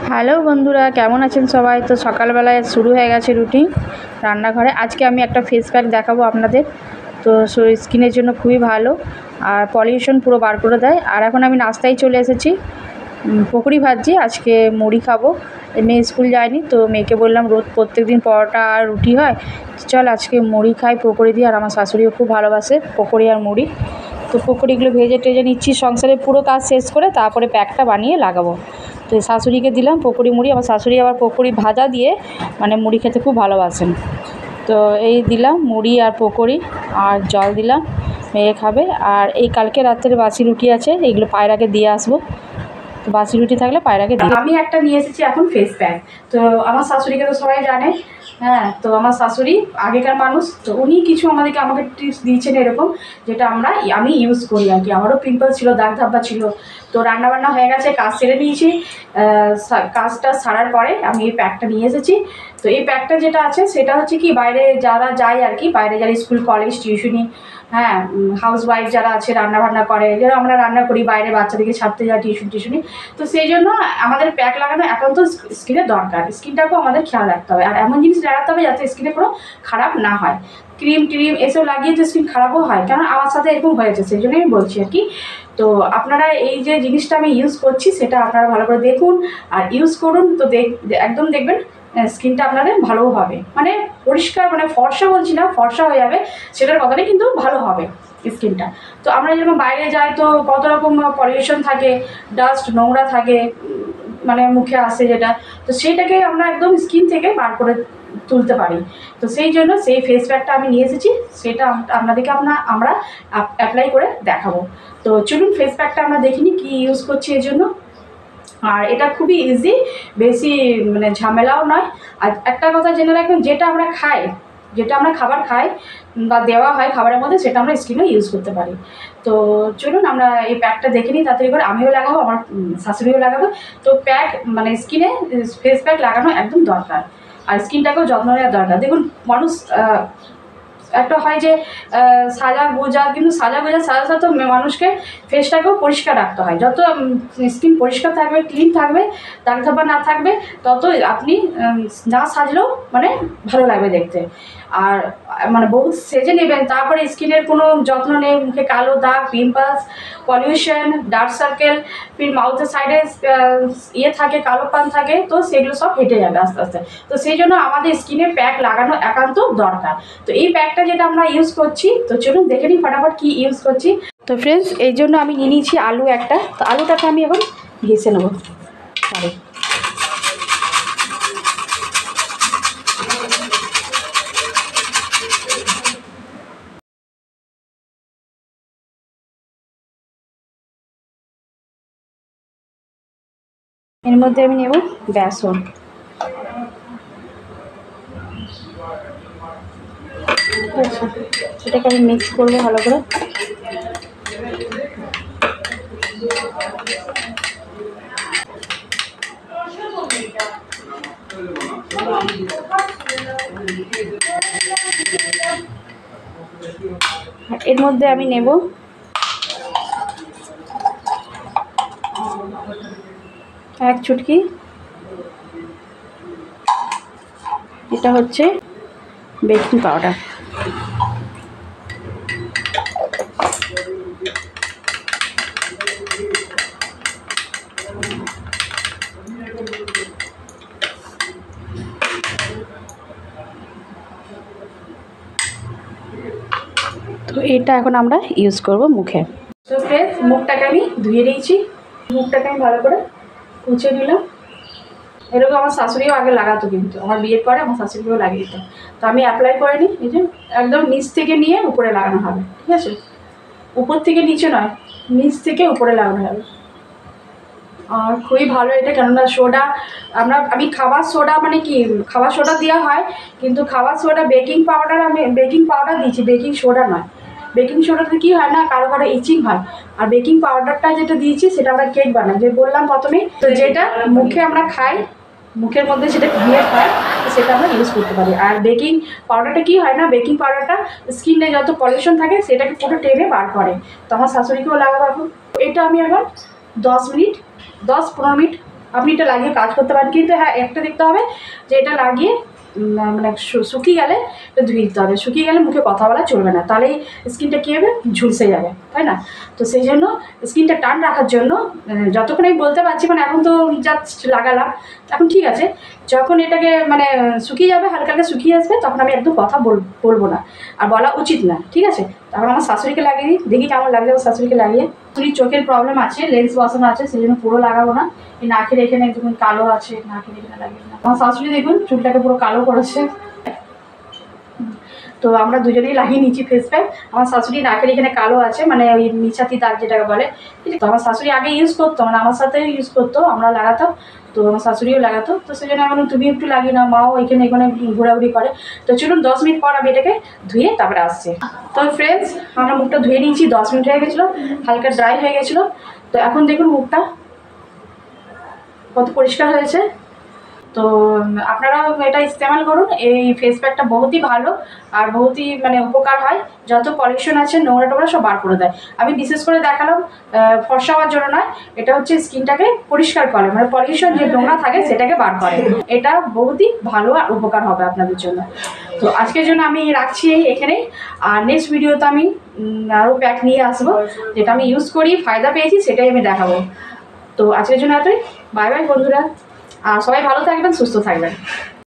Hello বন্ধুরা, কেমন আছেন সবাই? তো সকালবেলায় শুরু হয়ে গেছে রুটিন রান্নাঘরে। আজকে আমি একটা ফেস প্যাক দেখাবো আপনাদের। তো স্কিনের জন্য খুবই ভালো আর পলিউশন পুরো বার করে দেয়। আর এখন আমি নাস্তায় চলে এসেছি, পকোড়ি ভাজছি। আজকে মুড়ি খাবো, মেয়ে স্কুল যায়নি, তো মেয়েকে বললাম রোজ প্রত্যেক দিন পরোটা আর রুটি হয়, চল আজকে মুড়ি খাই পকোড়ি দিয়ে। আর আমার শাশুড়িও খুব ভালোবাসে পকোড়ি আর মুড়ি। তো পকোড়িগুলো ভেজে টেজে নিচ্ছি, সংসারের পুরো কাজ শেষ করে তারপরে প্যাকটা বানিয়ে লাগাবো। তো শাশুড়িকে দিলাম পকোড়ি মুড়ি। আমার শাশুড়ি আবার পকোড়ি ভাজা দিয়ে মানে মুড়ি খেতে খুব ভালোবাসেন। তো এই দিলাম মুড়ি আর পকোড়ি, আর জল দিলাম, মেয়ে খাবে। আর এই কালকে রাত্রের বাসি রুটি আছে, এইগুলো পায়রাকে দিয়ে আসবো। তো বাসি রুটি থাকলে পায়রাকে দিই। আমি একটা নিয়ে এসেছি এখন ফেস প্যাক। তো আমার শাশুড়িকে তো সবাই জানে, হ্যাঁ। তো আমার শাশুড়ি আগেকার মানুষ, তো উনি কিছু আমাকে টিপস দিয়েছেন এরকম, যেটা আমি ইউজ করি আর কি। আমারও পিম্পল ছিল, দাগ ধাব্বা ছিল। তো রান্নাবান্না হয়ে গেছে, কাজ সেরে নিয়েছি। কাজটা সারার পরে আমি এই প্যাকটা নিয়ে এসেছি। তো এই প্যাকটা যেটা আছে সেটা হচ্ছে কি, বাইরে যারা যায় আর কি, বাইরে যারা স্কুল কলেজ টিউশনি, হ্যাঁ, হাউস ওয়াইফ যারা আছে, রান্নাবান্না করে, যারা আমরা রান্না করি, বাইরে বাচ্চাদেরকে ছাড়তে যাই টিউশনি। তো সেই জন্য আমাদের প্যাক লাগানো একান্ত স্কিনের দরকার। স্কিনটাকেও আমাদের খেয়াল রাখতে হবে, আর এমন জিনিস লাগাতে হবে যাতে স্কিনে কোনো খারাপ না হয়। ক্রিম এসব লাগিয়ে যে স্কিন খারাপও হয়, কারণ আমার সাথে এরকম হয়েছে, সেই জন্যই আমি বলছি আর কি। তো আপনারা এই যে জিনিসটা আমি ইউজ করছি সেটা আপনারা ভালো করে দেখুন আর ইউজ করুন। তো একদম দেখবেন স্কিনটা আপনাদের ভালোও হবে, মানে পরিষ্কার, মানে ফর্সা বলছি না, ফর্সা হয়ে যাবে সেটার কথাটাই, কিন্তু ভালো হবে স্কিনটা। তো আমরা যখন বাইরে যাই তো কত রকম পলিউশন থাকে, ডাস্ট, নোংরা থাকে, মানে মুখে আসে যেটা, তো সেইটাকে আমরা একদম স্কিন থেকে বার করে তুলতে পারি। তো সেই জন্য সেই ফেস প্যাকটা আমি নিয়ে এসেছি, সেটা আপনাদেরকে আমরা অ্যাপ্লাই করে দেখাবো। তো চলুন ফেস প্যাকটা আমরা দেখিনি কি ইউজ করছি এর জন্য। আর এটা খুবই ইজি, বেশি মানে ঝামেলাও নয়। আর একটা কথা জেনে রাখবেন, যেটা আমরা খাবার খাই বা দেওয়া হয় খাবারের মধ্যে, সেটা আমরা স্কিনে ইউজ করতে পারি। তো চলুন আমরা এই প্যাকটা দেখে নিই তাড়াতাড়ি করে। আমিও লাগাবো, আমার শাশুড়িও লাগাবো। তো প্যাক মানে স্কিনে ফেস প্যাক লাগানো একদম দরকার, আর স্কিনটাকেও যত্ন নেওয়া দরকার। দেখুন মানুষ একটা হয় যে সাজা গোজা, কিন্তু সাজা গোজার সাথে সাথে মানুষকে ফেসটাকেও পরিষ্কার রাখতে হয়। যত স্কিন পরিষ্কার থাকবে, ক্লিন থাকবে, দাগ ধাব্বা না থাকবে, তত আপনি না সাজলেও মানে ভালো লাগবে দেখতে। আর মানে বহুত সেজে নেবেন, তারপরে স্কিনের কোনো যত্ন নেই, মুখে কালো দাগ, পিম্পলস, পলিউশন, ডার্ক সার্কেল, ফির মাউথের সাইডে থাকে, কালো পান থাকে, তো সেগুলো সব হেঁটে যাবে আস্তে আস্তে। তো সেই জন্য আমাদের স্কিনে প্যাক লাগানো একান্ত দরকার। তো এই প্যাকটা যেটা আমরা ইউজ করছি, তো চলুন দেখে নিই ফটাফট কী ইউজ করছি। তো ফ্রেন্ডস, এই জন্য আমি নিয়ে নিয়েছি আলু একটা। তো আলুটাকে আমি এখন ঘেঁষে নেবো। সরি, এর মধ্যে আমি নেব বেসন। এটাকে আমি মিক্স করবো ভালো করে। এর মধ্যে আমি নেব এক চুটকি, এটা হচ্ছে বেকিং পাউডার। তো এটা এখন আমরা ইউজ করব মুখে। তো ফ্রেন্ডস, মুখটাকে আমি ধুয়ে নিয়েছি, মুখটাকে আমি ভালো করে মুছে নিলাম। এরকম আমার শাশুড়িও আগে লাগাতো, কিন্তু আমার বিয়ের পরে আমার শাশুড়িও লাগিয়ে দিত। তো আমি অ্যাপ্লাই করে নিই, এই যে একদম নিচ থেকে নিয়ে উপরে লাগানো হবে, ঠিক আছে? উপর থেকে নিচে নয়, নিচ থেকে উপরে লাগানো হবে। আর খুবই ভালো এটা, কেননা সোডা আমি খাবার সোডা, মানে কি খাবার সোডা দেওয়া হয়, কিন্তু খাবার সোডা বেকিং পাউডার দিয়েছি, বেকিং সোডা নয়। বেকিং সোডাতে কী হয় না, কারো কারো ইচিং হয়। আর বেকিং পাউডারটা যেটা দিয়েছি সেটা আমরা কেক বানাই, যে বললাম প্রথমেই। তো যেটা মুখে আমরা খাই, মুখের মধ্যে সেটা দিয়ে খাই, সেটা আমরা ইউজ করতে পারি। আর বেকিং পাউডারটা কী হয় না, বেকিং পাউডারটা স্কিনে যত পলিউশন থাকে সেটাকে পুরো টেনে বার করে। তো আমার শাশুড়িকেও লাগাবো এখন। এটা আমি এখন 10-15 মিনিট আপনি এটা লাগিয়ে কাজ করতে পারেন, কিন্তু হ্যাঁ একটা দেখতে হবে যে এটা লাগিয়ে মানে শুকিয়ে গেলে এটা ধুয়ে দিতে হবে। শুকিয়ে গেলে মুখে কথা বলা চলবে না, তাহলেই স্কিনটা কী হবে, ঝুলসে যাবে, তাই না? তো সেই জন্য স্কিনটা টান রাখার জন্য যতক্ষণ আমি বলতে পারছি, মানে এখন তো জাস্ট লাগালাম, এখন ঠিক আছে। যখন এটাকে মানে শুকিয়ে যাবে, হালকা হালকা শুকিয়ে আসবে, তখন আমি একদম কথা বলবো না, আর বলা উচিত না, ঠিক আছে? তখন আমার শাশুড়িকে লাগিয়ে দিই, দেখি কেমন লাগছে আমার শাশুড়িকে লাগিয়ে। শাশুড়ির চোখের প্রবলেম আছে, লেন্স বসানো আছে, সেই জন্য পুরো লাগাবো না। এই নাকের এখানে একদম কালো আছে, নাকের এখানে লাগিয়ে না। আমার শাশুড়ি দেখুন চুলটাকে পুরো কালো করেছে। তো আমরা দুজনেই লাগিয়ে নিচ্ছি ফেস প্যাক। আমার শাশুড়ি নাকের এখানে কালো আছে, মানে ওই মিছাতি দাগ যেটাকে বলে। তো আমার শাশুড়ি আগে ইউজ করতো, মানে আমার সাথেও ইউজ করতো, আমরা লাগাতাম। তো আমার শাশুড়িও লাগাতো, তো সেই জন্য আমি তুমি একটু লাগিয়ে নাও, মাও এখানে এখানে ঘোরাঘুরি করে। তো চলুন 10 মিনিট পর আমি এটাকে ধুয়ে তারপরে আসছি। তো ফ্রেন্ডস, আমরা মুখটা ধুয়ে নিয়েছি, 10 মিনিট হয়ে গেছিলো, হালকা ড্রাই হয়ে গেছিলো। তো এখন দেখুন মুখটা কত পরিষ্কার হয়েছে। তো আপনারাও এটা ইস্তেমাল করুন। এই ফেস প্যাকটা বহুতই ভালো আর বহুতই মানে উপকার হয়। যত পলিউশন আছে, নোংরা টোংরা সব বার করে দেয়। আমি বিশেষ করে দেখালাম ফর্সা হওয়ার জন্য নয়, এটা হচ্ছে স্কিনটাকে পরিষ্কার করে, মানে পলিউশন যে নোংরা থাকে সেটাকে বার করে। এটা বহুতই ভালো আর উপকার হবে আপনাদের জন্য। তো আজকের জন্য আমি রাখছি এখানেই, আর নেক্সট ভিডিওতে আমি আরও প্যাক নিয়ে আসবো, যেটা আমি ইউজ করি ফায়দা পেয়েছি সেটাই আমি দেখাবো। তো আজকের জন্য এতই। বাই বাই বন্ধুরা, আর সবাই ভালো থাকবেন, সুস্থ থাকবেন।